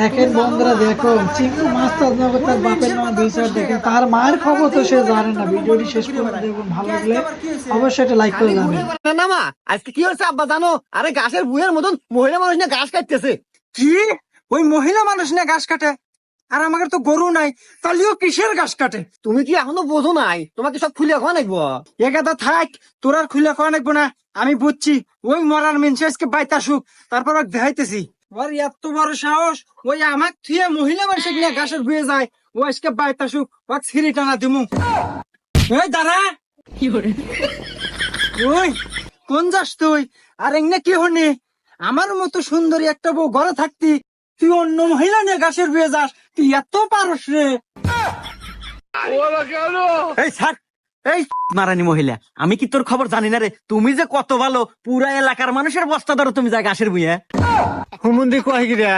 দেখেন বন্ধুরা, দেখো চিকু মাস্টার নগর তার বাপের নামে বিচার দেখেন, তার মায়ের খবর তো সে জানে না। ভিডিওটি শেষ পর্যন্ত দেখুন, ভালো লাগলে অবশ্যই একটা লাইক করে যাবেন। না মা, আজকে কি হচ্ছে আব্বা জানো? আরে ঘাসের বুয়ের মতন মহিলা মানুষ না ঘাস কাটতেছে। কি? ওই মহিলা মানুষ না ঘাস কাটে? আর আমাদের তো গরু নাই, তাহলেও কিসের ঘাস কাটে? তুমি কি এখনো বোঝো নাই? তোমাকে সব খুলে খাওয়া নাকবো। এ কথা থাক, তোর আর খুলে খাওয়া লাগবো না। আমি বুঝছি ওই মরার মেনসে আজকে বাইতে আসুক, তারপর ওকে দেখাইতেছি। ওর এত বড় সাহস, ওই আমাক থুয়ে মহিলা মানুষ নিয়ে ঘাসের বুয়ে যায়। ও আজকে বাইতে আসুক, ওকে ছিঁড়ি টানা দিমু। ওই দাঁড়া, ওই কোন যাস তুই? আর এমনি কি হনি? আমার মতো সুন্দরী একটা বউ ঘরে থাকতি, তুই অন্য মহিলা নিয়ে ঘাসের বুয়ে যাস? তুই এত পারস রে? এই স্যার, এই মারানি মহিলা, আমি কি তোর খবর জানি না রে? তুমি যে কত ভালো, পুরা এলাকার মানুষের বস্তা ধরো তুমি যা ঘাসের বুয়ে। হুমুন্দি কয় গিরা